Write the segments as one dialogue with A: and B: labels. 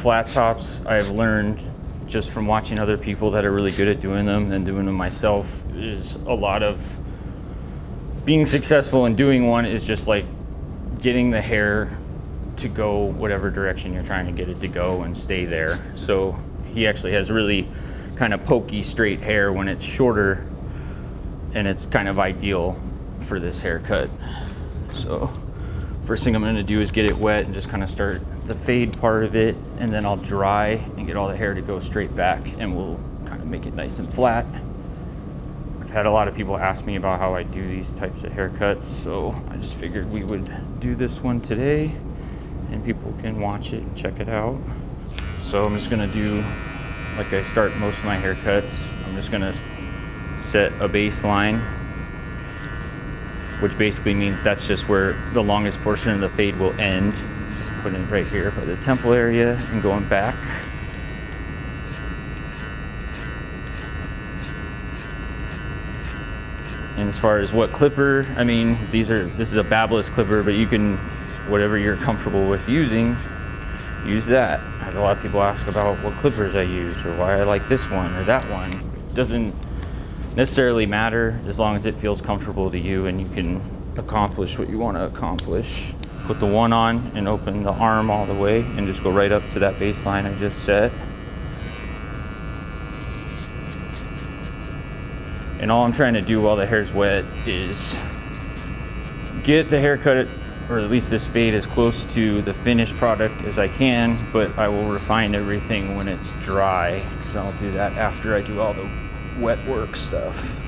A: flat tops, I've learned just from watching other people that are really good at doing them and doing them myself, is a lot of being successful in doing one is just like getting the hair to go whatever direction you're trying to get it to go and stay there. So he actually has really kind of pokey straight hair when it's shorter, and it's kind of ideal for this haircut. So first thing I'm going to do is get it wet and just kind of start the fade part of it, and then I'll dry and get all the hair to go straight back, and we'll kind of make it nice and flat. I've had a lot of people ask me about how I do these types of haircuts, so I just figured we would do this one today and people can watch it and check it out. So I'm just going to do like I start most of my haircuts. I'm just going to set a baseline, which basically means that's just where the longest portion of the fade will end. Putting it right here by the temple area and going back. And as far as what clipper, I mean, this is a babless clipper, but you can, whatever you're comfortable with using, use that. I have a lot of people ask about what clippers I use or why I like this one or that one. It doesn't necessarily matter as long as it feels comfortable to you and you can accomplish what you want to accomplish. Put the one on and open the arm all the way and just go right up to that baseline I just set. And all I'm trying to do while the hair's wet is get the haircut, or at least this fade, as close to the finished product as I can, but I will refine everything when it's dry, so I'll do that after I do all the wet work stuff.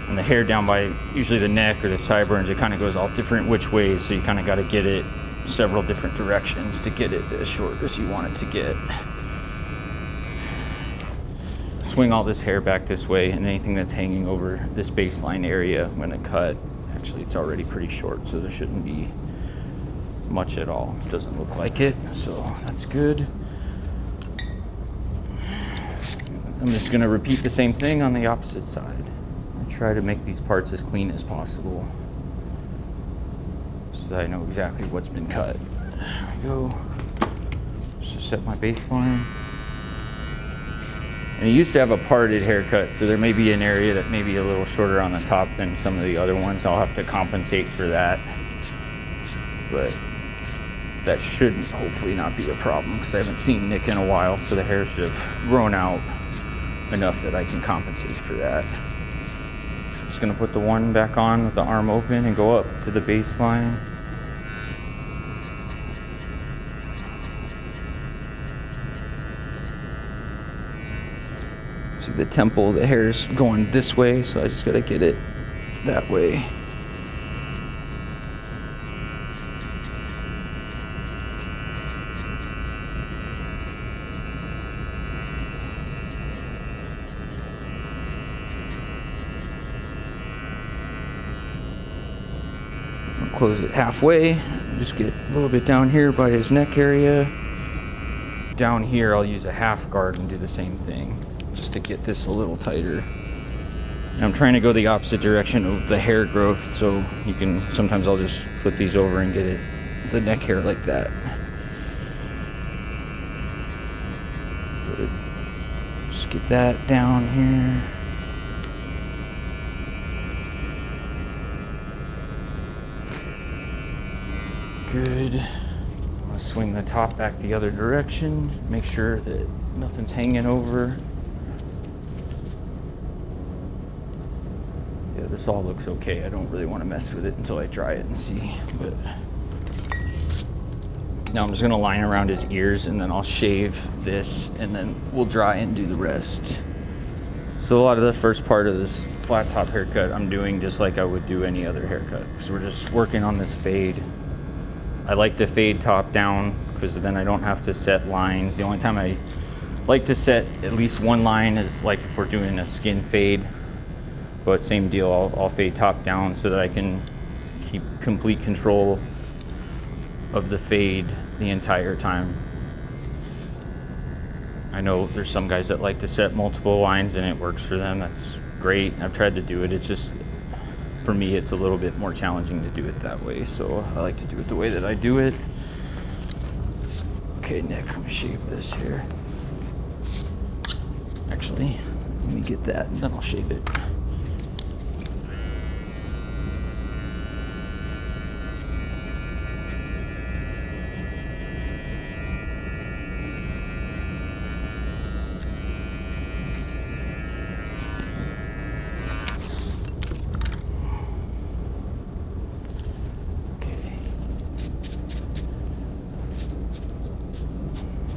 A: And the hair down by usually the neck or the sideburns, it kind of goes all different which ways, so you kind of got to get it several different directions to get it as short as you want it to get. Swing all this hair back this way, and anything that's hanging over this baseline area I'm going to cut. Actually, it's already pretty short, so there shouldn't be much at all. It doesn't look like it, so that's good. I'm just going to repeat the same thing on the opposite side. Try to make these parts as clean as possible so that I know exactly what's been cut. There we go. Just set my baseline. And it used to have a parted haircut, so there may be an area that may be a little shorter on the top than some of the other ones. I'll have to compensate for that. But that should hopefully not be a problem because I haven't seen Nick in a while, so the hair should have grown out enough that I can compensate for that. Just gonna put the one back on with the arm open and go up to the baseline. See the temple, the hair's going this way, so I just gotta get it that way. Close it halfway, just get a little bit down here by his neck area. Down here I'll use a half guard and do the same thing just to get this a little tighter. And I'm trying to go the opposite direction of the hair growth, so you can, sometimes I'll just flip these over and get it, the neck hair like that. Good. Just get that down here. Good. I'm gonna swing the top back the other direction, make sure that nothing's hanging over. Yeah, this all looks okay. I don't really want to mess with it until I dry it and see. But now I'm just gonna line around his ears and then I'll shave this and then we'll dry and do the rest. So a lot of the first part of this flat top haircut I'm doing just like I would do any other haircut. So we're just working on this fade. I like to fade top down because then I don't have to set lines. The only time I like to set at least one line is like if we're doing a skin fade, but same deal, I'll fade top down so that I can keep complete control of the fade the entire time. I know there's some guys that like to set multiple lines and it works for them. That's great. I've tried to do it. It's just, for me, it's a little bit more challenging to do it that way. So I like to do it the way that I do it. Okay, Nick, I'm gonna shave this here. Actually, let me get that and then I'll shave it.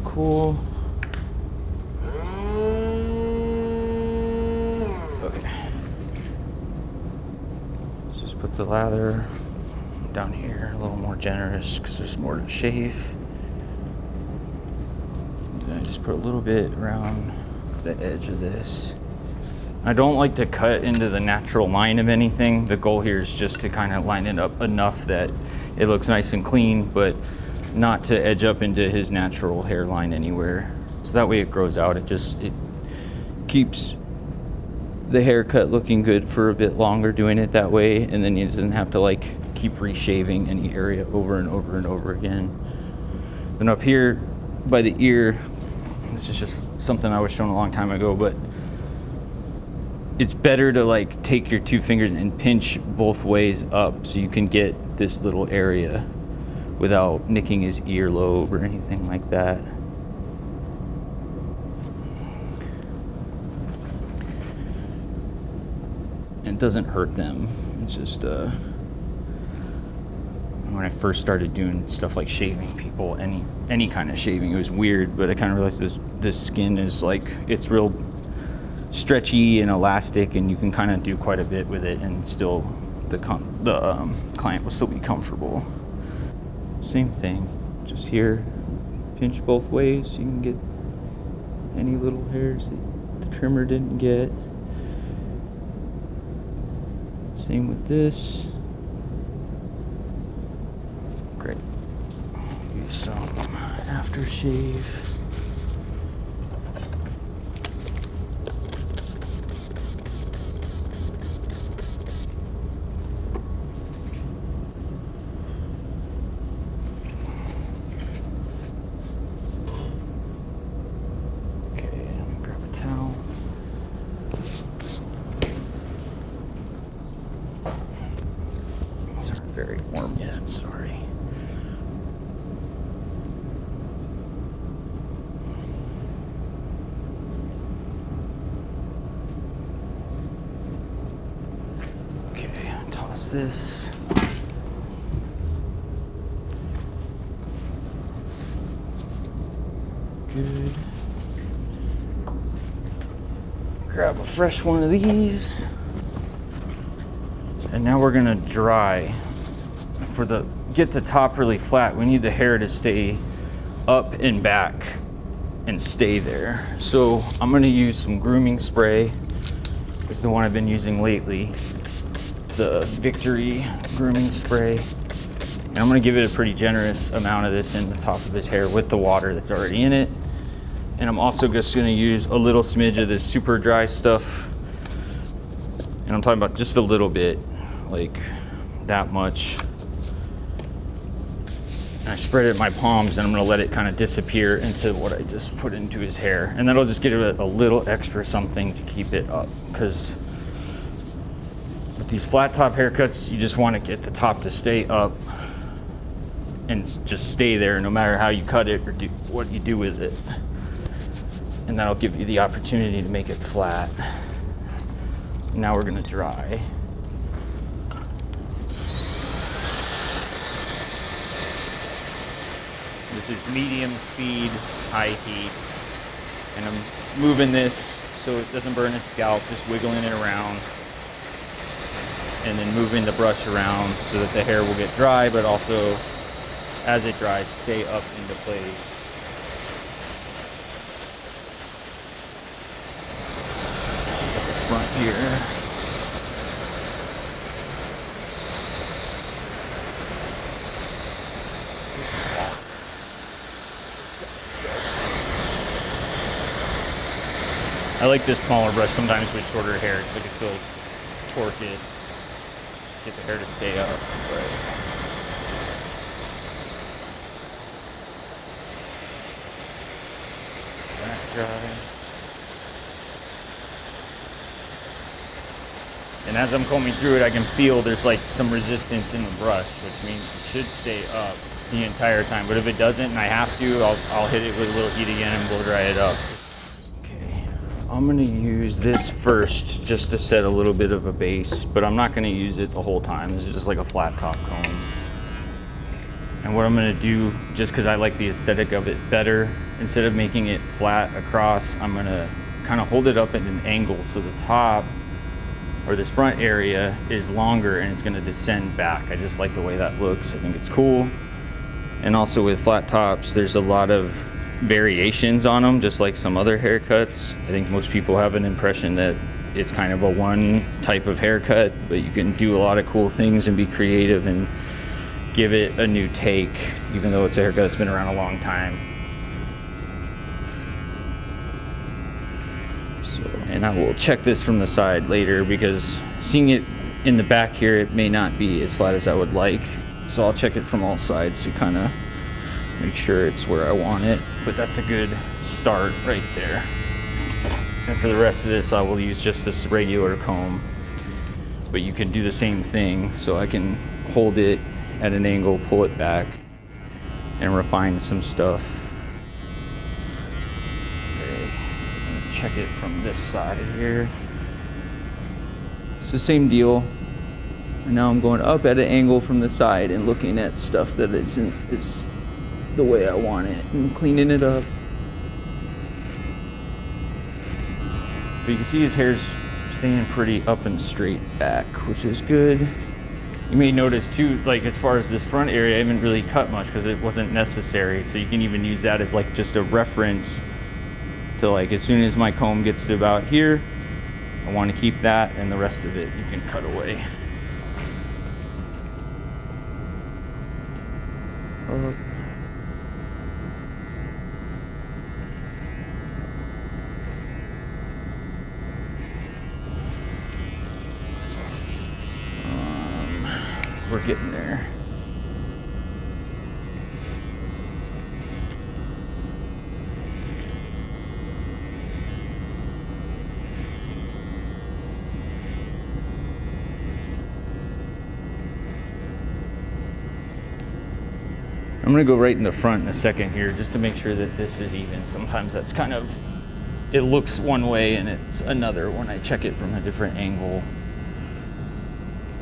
A: Cool. Okay. Let's just put the lather down here, a little more generous because there's more to shave. And I just put a little bit around the edge of this. I don't like to cut into the natural line of anything. The goal here is just to kind of line it up enough that it looks nice and clean, but not to edge up into his natural hairline anywhere. So that way it grows out. It keeps the haircut looking good for a bit longer doing it that way, and then he doesn't have to like keep reshaving any area over and over and over again. Then up here by the ear, this is just something I was shown a long time ago, but it's better to like take your two fingers and pinch both ways up so you can get this little area without nicking his earlobe or anything like that. And it doesn't hurt them. It's just when I first started doing stuff like shaving people, any kind of shaving, it was weird, but I kind of realized this skin is like, it's real stretchy and elastic, and you can kind of do quite a bit with it and still the client will still be comfortable. Same thing, just here, pinch both ways so you can get any little hairs that the trimmer didn't get. Same with this. Great. Use some aftershave. Very warm yet, sorry. Okay, toss this. Good. Grab a fresh one of these. And now we're gonna dry. Get the top really flat, we need the hair to stay up and back and stay there. So I'm gonna use some grooming spray. This is the one I've been using lately. It's a Victory grooming spray. And I'm gonna give it a pretty generous amount of this in the top of his hair with the water that's already in it. And I'm also just gonna use a little smidge of this super dry stuff. And I'm talking about just a little bit, like that much. I spread it in my palms and I'm gonna let it kind of disappear into what I just put into his hair. And that'll just give it a little extra something to keep it up. Because with these flat top haircuts, you just wanna get the top to stay up and just stay there no matter how you cut it or do what you do with it. And that'll give you the opportunity to make it flat. Now we're gonna dry. This is medium speed, high heat. And I'm moving this so it doesn't burn his scalp, just wiggling it around. And then moving the brush around so that the hair will get dry, but also as it dries, stay up into place. At the front here. I like this smaller brush sometimes with shorter hair, so I can still torque it. get the hair to stay up. But that dry. And as I'm combing through it, I can feel there's like some resistance in the brush, which means it should stay up the entire time. But if it doesn't and I have to, I'll hit it with a little heat again and blow dry it up. Okay, I'm gonna use this first just to set a little bit of a base, but I'm not gonna use it the whole time. This is just like a flat top comb. And what I'm gonna do, just because I like the aesthetic of it better, instead of making it flat across, I'm gonna kind of hold it up at an angle so the top or this front area is longer and it's gonna descend back. I just like the way that looks. I think it's cool. And also with flat tops, there's a lot of variations on them, just like some other haircuts. I think most people have an impression that it's kind of a one type of haircut, but you can do a lot of cool things and be creative and give it a new take, even though it's a haircut that's been around a long time. And I will check this from the side later because seeing it in the back here, it may not be as flat as I would like. So I'll check it from all sides to kind of make sure it's where I want it. But that's a good start right there. And for the rest of this, I will use just this regular comb. But you can do the same thing. So I can hold it at an angle, pull it back, and refine some stuff. Check it from this side here. It's the same deal. And now I'm going up at an angle from the side and looking at stuff that is the way I want it and cleaning it up. But you can see his hair's staying pretty up and straight back, which is good. You may notice too, like as far as this front area, I haven't really cut much because it wasn't necessary. So you can even use that as like just a reference to like, as soon as my comb gets to about here, I want to keep that, and the rest of it you can cut away. We're getting there. I'm gonna go right in the front in a second here just to make sure that this is even. Sometimes that's kind of, it looks one way and it's another when I check it from a different angle.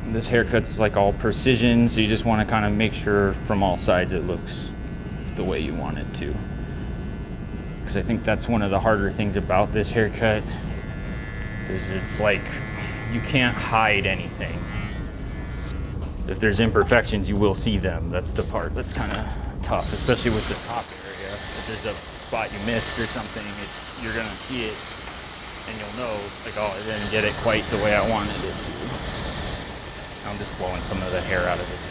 A: This haircut's like all precision, so you just want to kind of make sure from all sides it looks the way you want it to. Because I think that's one of the harder things about this haircut, is it's like you can't hide anything. If there's imperfections, you will see them. That's the part that's kind of tough, especially with the top area. If there's a spot you missed or something, you're gonna see it and you'll know, like, oh, I didn't get it quite the way I wanted it to. I'm just blowing some of the hair out of his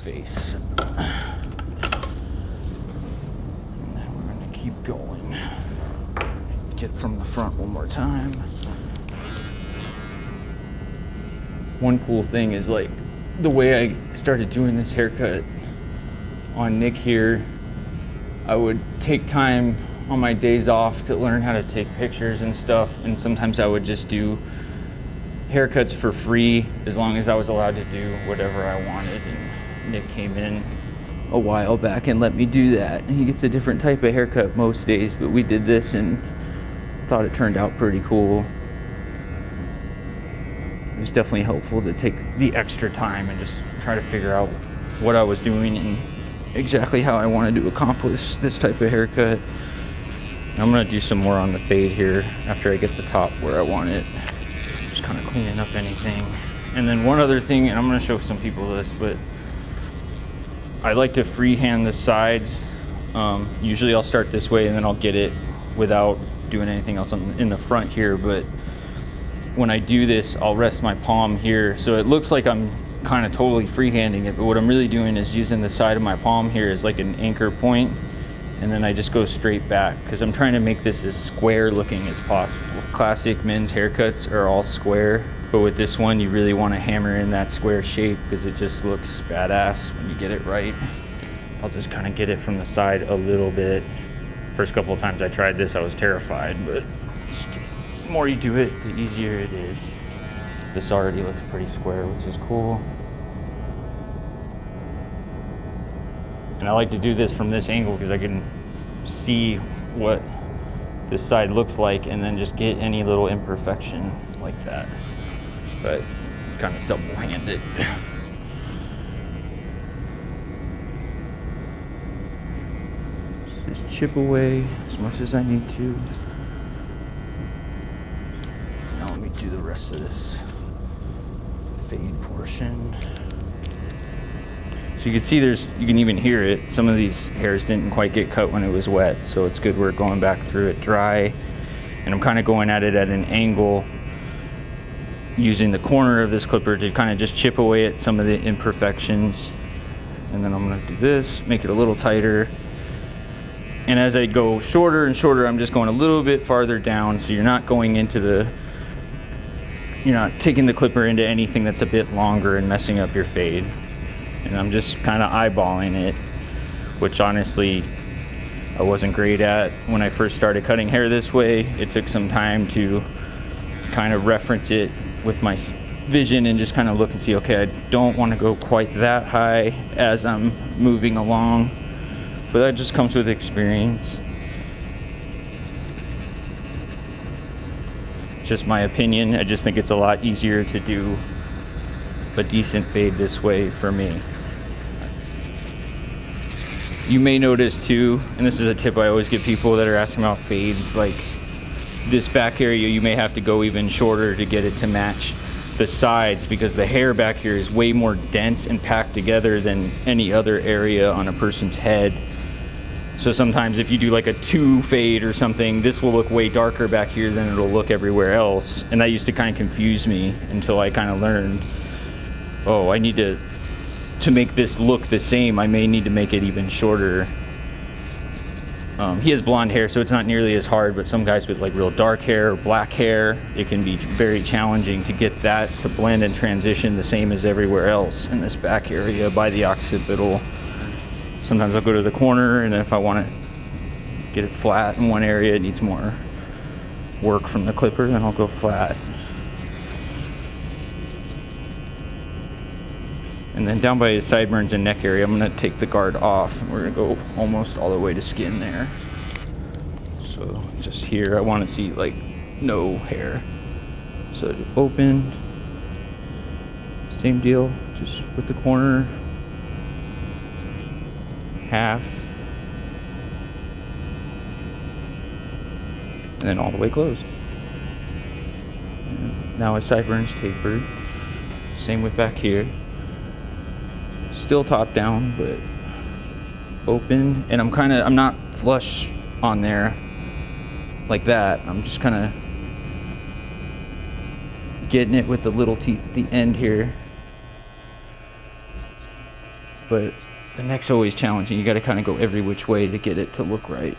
A: face. And then we're gonna keep going. Get from the front one more time. One cool thing is like the way I started doing this haircut on Nick here, I would take time on my days off to learn how to take pictures and stuff, and sometimes I would just do haircuts for free as long as I was allowed to do whatever I wanted. And Nick came in a while back and let me do that. He gets a different type of haircut most days, but we did this and thought it turned out pretty cool. It was definitely helpful to take the extra time and just try to figure out what I was doing and exactly how I wanted to accomplish this type of haircut. I'm gonna do some more on the fade here after I get the top where I want it. Just kind of cleaning up anything. And then one other thing, and I'm gonna show some people this, but I like to freehand the sides. Usually I'll start this way and then I'll get it without doing anything else in the front here, but when I do this, I'll rest my palm here. So it looks like I'm kind of totally freehanding it, but what I'm really doing is using the side of my palm here as like an anchor point and then I just go straight back because I'm trying to make this as square looking as possible. Classic men's haircuts are all square, but with this one you really want to hammer in that square shape because it just looks badass when you get it right. I'll just kind of get it from the side a little bit. First couple of times I tried this I was terrified, but the more you do it, the easier it is. This already looks pretty square, which is cool. And I like to do this from this angle because I can see what this side looks like and then just get any little imperfection like that. But kind of double-handed. Just chip away as much as I need to. Now let me do the rest of this fade portion. So you can see you can even hear it. Some of these hairs didn't quite get cut when it was wet, so it's good we're going back through it dry. And I'm kind of going at it at an angle, using the corner of this clipper to kind of just chip away at some of the imperfections. And then I'm gonna do this, make it a little tighter. And as I go shorter and shorter, I'm just going a little bit farther down, so you're not going into you're not taking the clipper into anything that's a bit longer and messing up your fade. And I'm just kind of eyeballing it, which honestly I wasn't great at when I first started cutting hair this way. It took some time to kind of reference it with my vision and just kind of look and see, okay, I don't want to go quite that high as I'm moving along, but that just comes with experience. It's just my opinion. I just think it's a lot easier to do a decent fade this way for me. You may notice too, and this is a tip I always give people that are asking about fades, like this back area you may have to go even shorter to get it to match the sides, because the hair back here is way more dense and packed together than any other area on a person's head. So sometimes if you do like a 2 fade or something, this will look way darker back here than it'll look everywhere else. And that used to kind of confuse me until I kind of learned, oh, I need to make this look the same, I may need to make it even shorter. He has blonde hair, so it's not nearly as hard, but some guys with like real dark hair or black hair, it can be very challenging to get that to blend and transition the same as everywhere else in this back area by the occipital. Sometimes I'll go to the corner, and if I want to get it flat in one area, it needs more work from the clipper, then I'll go flat. And then down by his sideburns and neck area, I'm going to take the guard off, and we're going to go almost all the way to skin there. So just here, I want to see like no hair. So open, same deal, just with the corner, half, and then all the way closed. And now his sideburns tapered. Same with back here. Still top down, but open, and I'm not flush on there like that. I'm just kind of getting it with the little teeth at the end here. But the neck's always challenging. You got to kind of go every which way to get it to look right.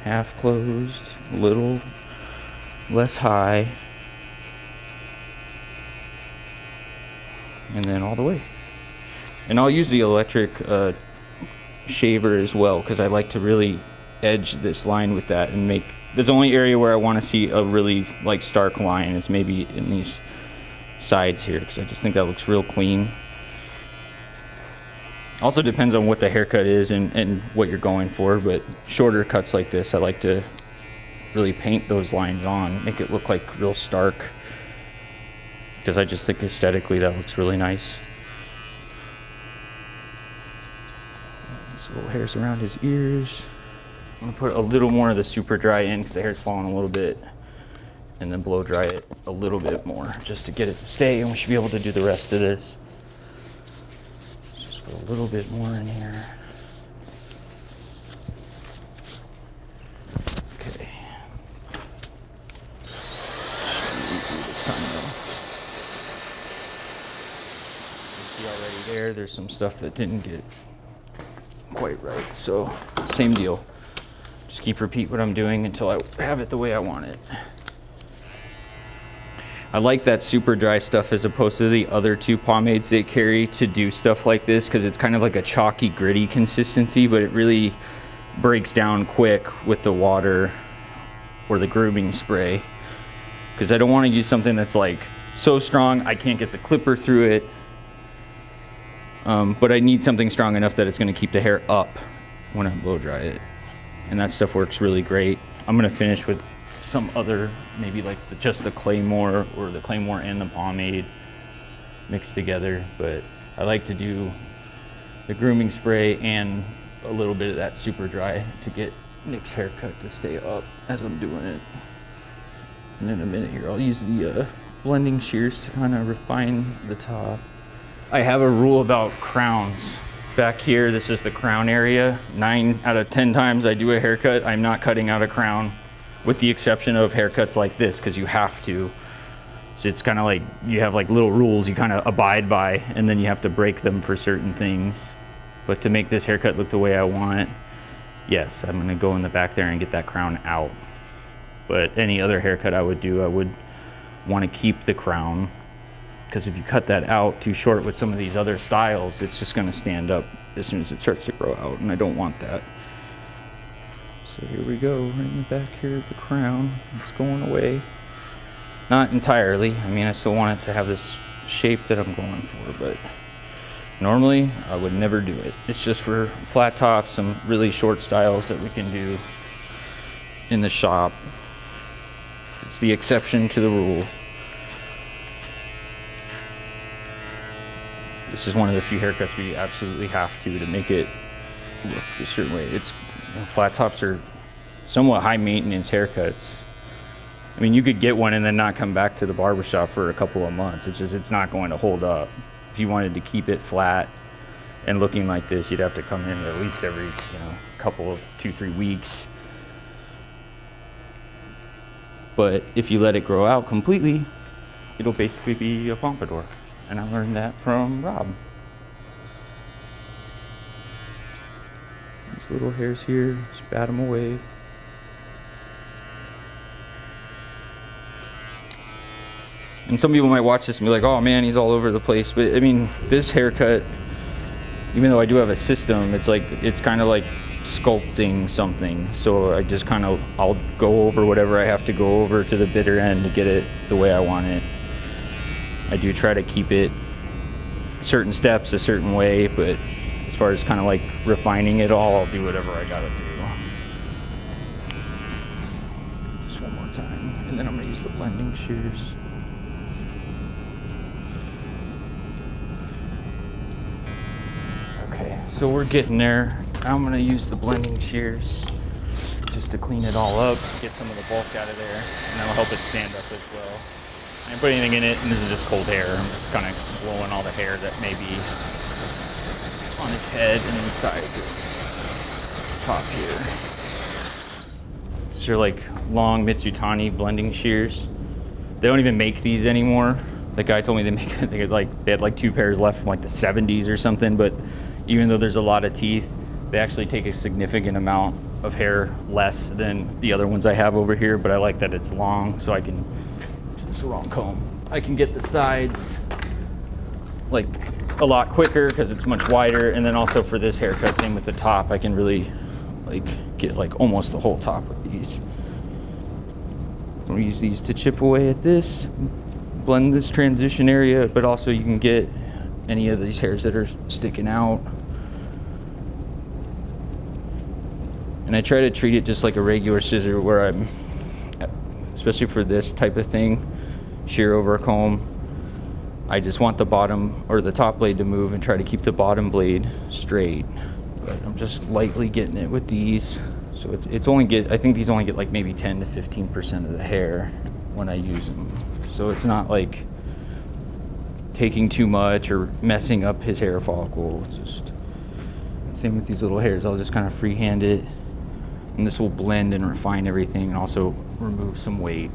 A: Half closed, a little less high. And then all the way. And I'll use the electric shaver as well, because I like to really edge this line with that and make, there's the only area where I want to see a really like stark line is maybe in these sides here, because I just think that looks real clean. Also depends on what the haircut is and what you're going for, but shorter cuts like this, I like to really paint those lines on, make it look like real stark, because I just think aesthetically that looks really nice. These little hairs around his ears. I'm gonna put a little more of the super dry in because the hair's falling a little bit, and then blow dry it a little bit more just to get it to stay, and we should be able to do the rest of this. Just put a little bit more in here. Okay. Easy this time though. See already there. There's some stuff that didn't get quite right. So same deal. Just repeat what I'm doing until I have it the way I want it. I like that super dry stuff as opposed to the other two pomades they carry to do stuff like this, because it's kind of like a chalky, gritty consistency, but it really breaks down quick with the water or the grooming spray. Because I don't want to use something that's like so strong I can't get the clipper through it. But I need something strong enough that it's going to keep the hair up when I blow dry it. And that stuff works really great. I'm going to finish with some other, maybe like just the Claymore, or the Claymore and the pomade mixed together. But I like to do the grooming spray and a little bit of that super dry to get Nick's haircut to stay up as I'm doing it. And in a minute here, I'll use the blending shears to kind of refine the top. I have a rule about crowns. Back here, this is the crown area. 9 out of 10 times I do a haircut, I'm not cutting out a crown, with the exception of haircuts like this, because you have to. So it's kind of like you have like little rules you kind of abide by, and then you have to break them for certain things. But to make this haircut look the way I want, yes, I'm gonna go in the back there and get that crown out. But any other haircut I would do, I would want to keep the crown, because if you cut that out too short with some of these other styles, it's just gonna stand up as soon as it starts to grow out, and I don't want that. So here we go, right in the back here, the crown. It's going away. Not entirely. I mean, I still want it to have this shape that I'm going for, but normally I would never do it. It's just for flat tops, some really short styles that we can do in the shop. It's the exception to the rule. This is one of the few haircuts we absolutely have to make it look a certain way. It's, you know, flat tops are somewhat high maintenance haircuts. I mean, you could get one and then not come back to the barbershop for a couple of months. It's not going to hold up. If you wanted to keep it flat and looking like this, you'd have to come in at least every, couple of 2-3 weeks. But if you let it grow out completely, it'll basically be a pompadour. And I learned that from Rob. These little hairs here, just bat them away. And some people might watch this and be like, oh man, he's all over the place. But I mean, this haircut, even though I do have a system, it's kind of like sculpting something. So I just I'll go over whatever I have to go over to the bitter end to get it the way I want it. I do try to keep it certain steps a certain way, but as far as kind of like refining it all, I'll do whatever I gotta do. Just one more time, and then I'm gonna use the blending shears. Okay, so we're getting there. Now I'm gonna use the blending shears just to clean it all up, get some of the bulk out of there, and that'll help it stand up as well. I didn't put anything in it, and this is just cold hair. I'm just kind of blowing all the hair that may be on his head and inside this top here. These are like long Mitsutani blending shears. They don't even make these anymore. The guy told me they had like 2 pairs left from like the 70s or something, but even though there's a lot of teeth, they actually take a significant amount of hair less than the other ones I have over here, but I like that it's long, so I can, it's the wrong comb, I can get the sides like a lot quicker because it's much wider, and then also for this haircut, same with the top, I can really like get like almost the whole top with these. We'll use these to chip away at this, blend this transition area, but also you can get any of these hairs that are sticking out. And I try to treat it just like a regular scissor, where I'm, especially for this type of thing, shear over a comb, I just want the bottom or the top blade to move and try to keep the bottom blade straight. But I'm just lightly getting it with these. So it's only I think these only get like maybe 10 to 15% of the hair when I use them. So it's not like taking too much or messing up his hair follicle. It's just, same with these little hairs. I'll just kind of freehand it, and this will blend and refine everything and also remove some weight.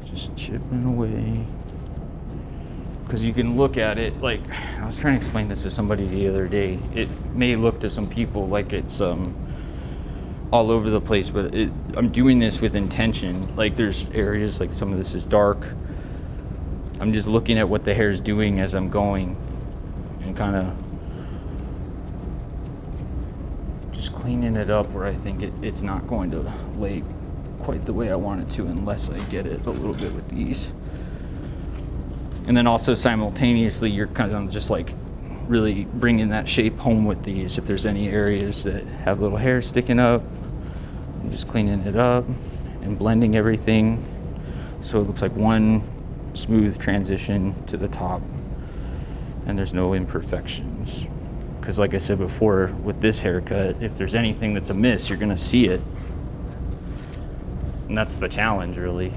A: Just chipping away. because you can look at it like, I was trying to explain this to somebody the other day. It may look to some people like it's all over the place, but I'm doing this with intention. Like there's areas like some of this is dark. I'm just looking at what the hair is doing as I'm going and kind of just cleaning it up where I think it's not going to lay quite the way I want it to unless I get it a little bit with these. And then also simultaneously, you're kind of just like really bringing that shape home with these. If there's any areas that have little hair sticking up, I'm just cleaning it up and blending everything so it looks like one smooth transition to the top and there's no imperfections. Because like I said before, with this haircut, if there's anything that's amiss, you're gonna see it. And that's the challenge, really.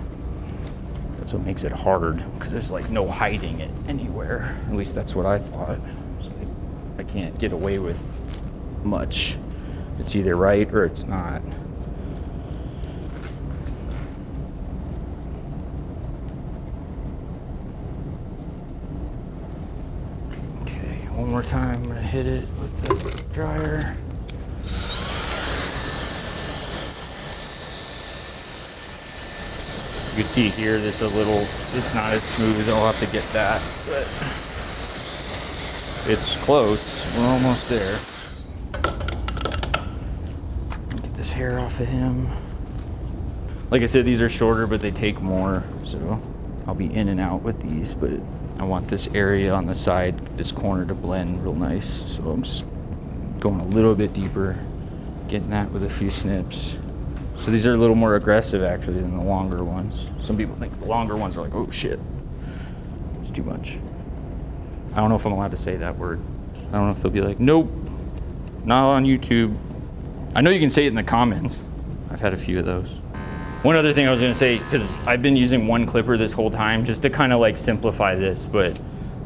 A: That's what makes it hard, because there's like no hiding it anywhere. At least that's what I thought. So I can't get away with much. It's either right or it's not. Okay, one more time, I'm gonna hit it with the dryer. You can see here, there's a little, it's not as smooth, I'll have to get that, but it's close, we're almost there. Get this hair off of him. Like I said, these are shorter, but they take more, so I'll be in and out with these, but I want this area on the side, this corner to blend real nice, so I'm just going a little bit deeper, getting that with a few snips. So these are a little more aggressive actually than the longer ones. Some people think the longer ones are like, oh shit, it's too much. I don't know if I'm allowed to say that word. I don't know if they'll be like, nope, not on YouTube. I know you can say it in the comments. I've had a few of those. One other thing I was gonna say, because I've been using one clipper this whole time just to kind of like simplify this, but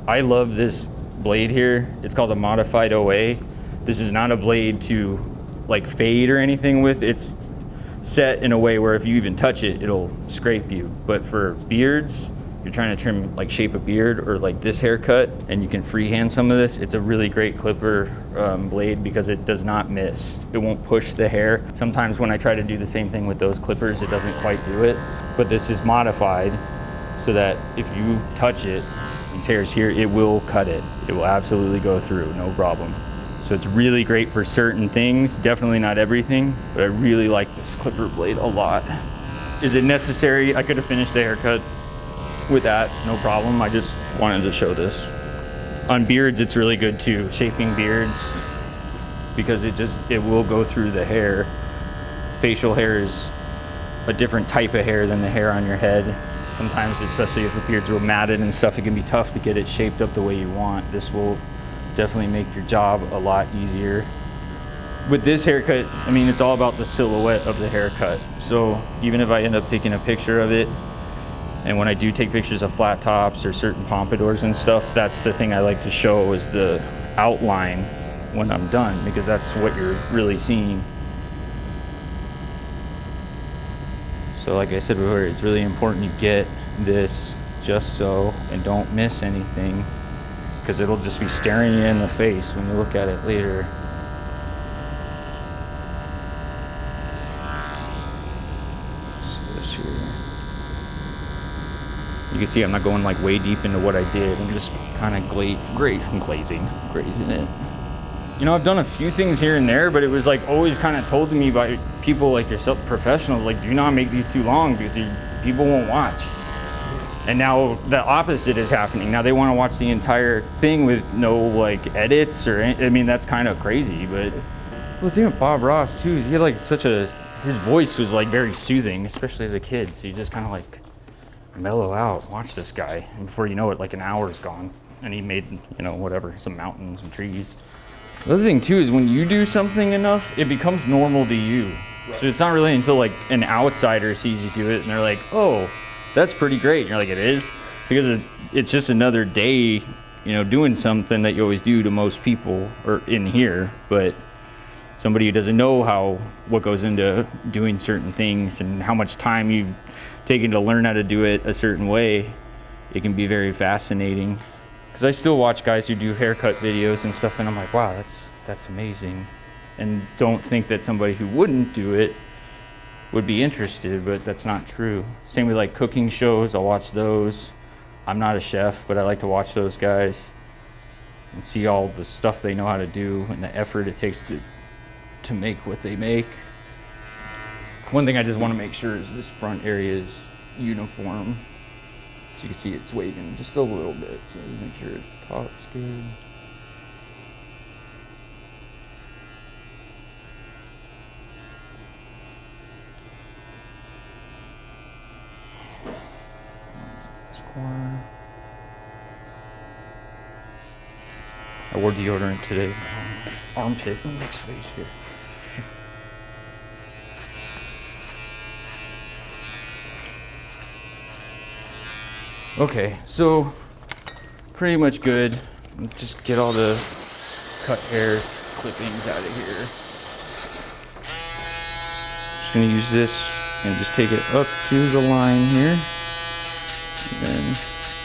A: I love this blade here. It's called a modified OA. This is not a blade to like fade or anything with. It's set in a way where if you even touch it, it'll scrape you. But for beards, you're trying to trim like shape a beard or like this haircut, and you can freehand some of this, it's a really great clipper blade because it does not miss. It won't push the hair. Sometimes when I try to do the same thing with those clippers, it doesn't quite do it. But this is modified so that if you touch it, these hairs here, it will cut it. It will absolutely go through, no problem. So it's really great for certain things, definitely not everything, but I really like this clipper blade a lot. Is it necessary? I could have finished the haircut with that, no problem. I just wanted to show this. On beards, it's really good too, shaping beards, because it will go through the hair. Facial hair is a different type of hair than the hair on your head. Sometimes, especially if the beard's real matted and stuff, it can be tough to get it shaped up the way you want. This will definitely make your job a lot easier. With this haircut, I mean, it's all about the silhouette of the haircut. So even if I end up taking a picture of it, and when I do take pictures of flat tops or certain pompadours and stuff, that's the thing I like to show is the outline when I'm done, because that's what you're really seeing. So like I said before, it's really important you get this just so and don't miss anything, because it'll just be staring you in the face when you look at it later. So this here. You can see I'm not going like way deep into what I did. I'm just kind of grazing it. You know, I've done a few things here and there, but it was like always kind of told to me by people like yourself, professionals, like do not make these too long because people won't watch. And now the opposite is happening. Now they want to watch the entire thing with no like edits or, I mean, that's kind of crazy. But the thing with Bob Ross too is he had like his voice was like very soothing, especially as a kid. So you just kind of like mellow out, watch this guy. And before you know it, like an hour's gone. And he made, you know, whatever, some mountains and trees. The other thing too is when you do something enough, it becomes normal to you. Right. So it's not really until like an outsider sees you do it and they're like, oh, that's pretty great. And you're like, it is? Because it's just another day, you know, doing something that you always do to most people or in here. But somebody who doesn't know what goes into doing certain things and how much time you've taken to learn how to do it a certain way, it can be very fascinating. Because I still watch guys who do haircut videos and stuff, and I'm like, wow, that's amazing. And don't think that somebody who wouldn't do it would be interested, but that's not true. Same with like cooking shows, I'll watch those. I'm not a chef, but I like to watch those guys and see all the stuff they know how to do and the effort it takes to make what they make. One thing I just want to make sure is this front area is uniform. As you can see, it's waving just a little bit, so make sure it talks good. I wore deodorant today. Armpit in Nick's face here. Okay, so pretty much good. Just get all the cut hair clippings out of here. Just gonna use this and just take it up to the line here. And then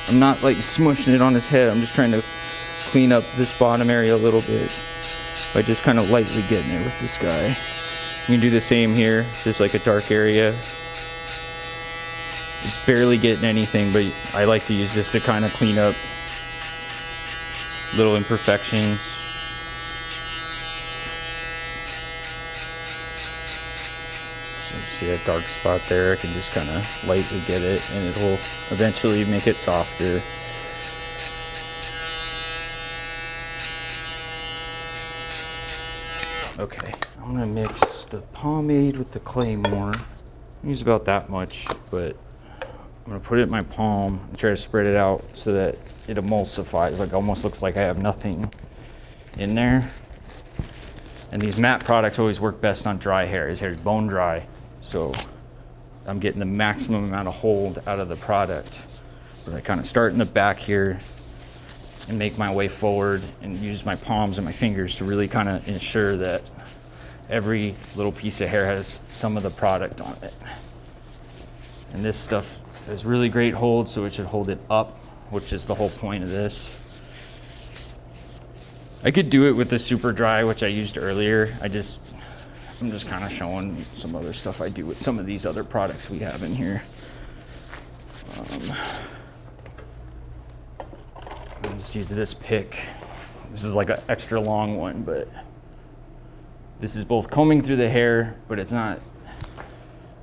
A: I'm not like smushing it on his head. I'm just trying to clean up this bottom area a little bit by just kind of lightly getting it with this guy. You can do the same here, just like a dark area. It's barely getting anything, but I like to use this to kind of clean up little imperfections. So you see that dark spot there? I can just kind of lightly get it, and it will eventually make it softer. Okay, I'm gonna mix the pomade with the clay more. Use about that much, but I'm gonna put it in my palm and try to spread it out so that it emulsifies, like almost looks like I have nothing in there. And these matte products always work best on dry hair. His hair's bone dry, so I'm getting the maximum amount of hold out of the product. But I kind of start in the back here and make my way forward and use my palms and my fingers to really kind of ensure that every little piece of hair has some of the product on it. And this stuff has really great hold, so it should hold it up, which is the whole point of this. I could do it with the super dry, which I used earlier. I'm just kind of showing some other stuff I do with some of these other products we have in here. I'll just use this pick. This is like an extra long one, but this is both combing through the hair, but it's not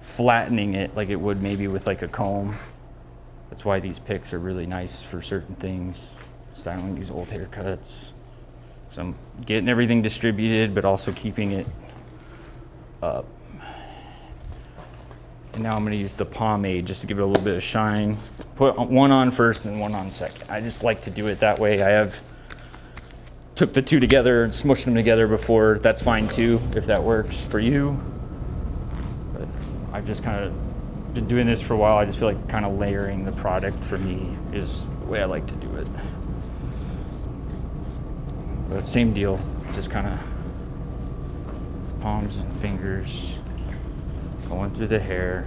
A: flattening it like it would maybe with like a comb. That's why these picks are really nice for certain things, styling these old haircuts. So I'm getting everything distributed, but also keeping it up. And now I'm gonna use the pomade just to give it a little bit of shine. Put one on first and one on second. I just like to do it that way. I have took the two together and smushed them together before. That's fine too, if that works for you. But I've just kind of been doing this for a while. I just feel like kind of layering the product for me is the way I like to do it. But same deal, just kind of palms and fingers going through the hair.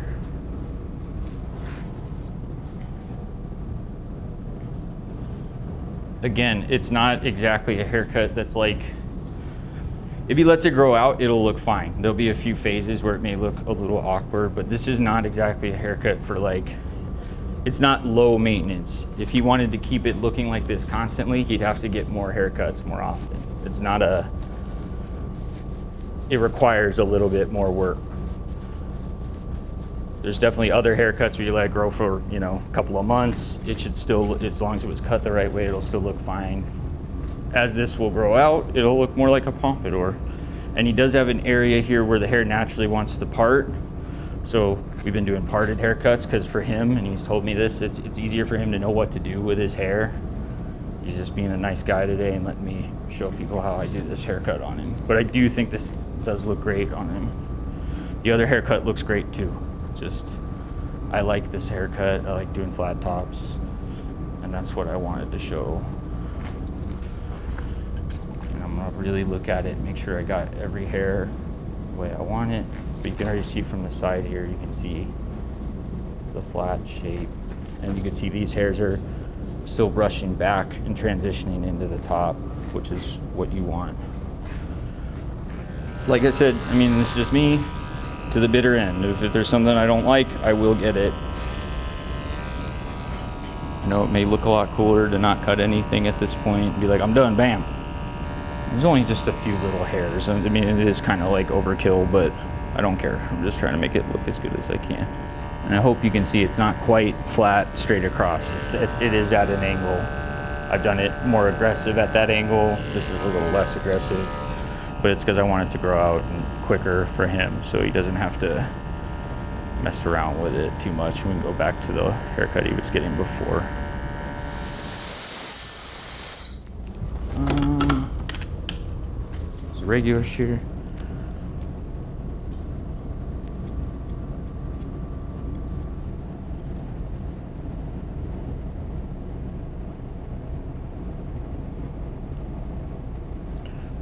A: Again, it's not exactly a haircut that's like, if he lets it grow out, it'll look fine. There'll be a few phases where it may look a little awkward, but this is not exactly a haircut for like, it's not low maintenance. If he wanted to keep it looking like this constantly, he'd have to get more haircuts more often. It's not a, it requires a little bit more work. There's definitely other haircuts where you let it grow for, you know, a couple of months. It should still, as long as it was cut the right way, it'll still look fine. As this will grow out, it'll look more like a pompadour. And he does have an area here where the hair naturally wants to part. So we've been doing parted haircuts because for him, and he's told me this, it's easier for him to know what to do with his hair. He's just being a nice guy today and letting me show people how I do this haircut on him. But I do think this does look great on him. The other haircut looks great too. Just, I like this haircut. I like doing flat tops, and that's what I wanted to show. And I'm gonna really look at it and make sure I got every hair the way I want it. But you can already see from the side here, you can see the flat shape. And you can see these hairs are still brushing back and transitioning into the top, which is what you want. Like I said, I mean, it's just me to the bitter end. If there's something I don't like, I will get it. I know it may look a lot cooler to not cut anything at this point and be like, I'm done, bam. There's only just a few little hairs. I mean, it is kind of like overkill, but I don't care. I'm just trying to make it look as good as I can. And I hope you can see it's not quite flat straight across. It is at an angle. I've done it more aggressive at that angle. This is a little less aggressive, but it's because I want it to grow out and quicker for him so he doesn't have to mess around with it too much. We can go back to the haircut he was getting before. It's a regular shear.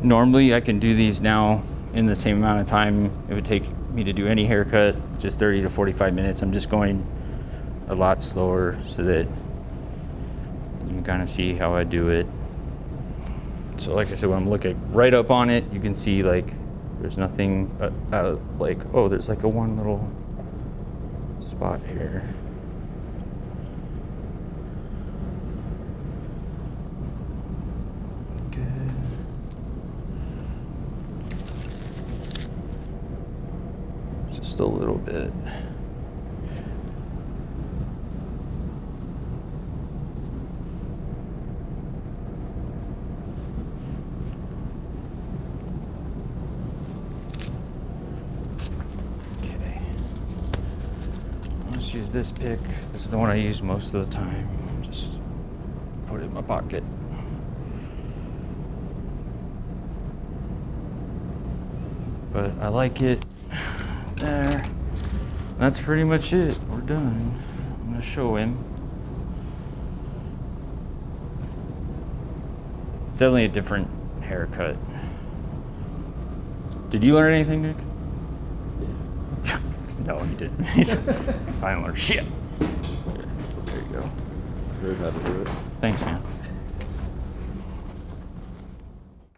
A: Normally I can do these now in the same amount of time it would take me to do any haircut, just 30 to 45 minutes. I'm just going a lot slower so that you can kind of see how I do it. So like I said, when I'm looking right up on it, you can see like there's nothing like, oh, there's like a one little spot here. Just a little bit. Okay. Let's use this pick. This is the one I use most of the time. Just put it in my pocket. But I like it. There. That's pretty much it. We're done. I'm gonna show him. It's definitely a different haircut. Did you learn anything, Nick? No, he didn't. I didn't learn shit. There you go.
B: Learned how to do it.
A: Thanks, man.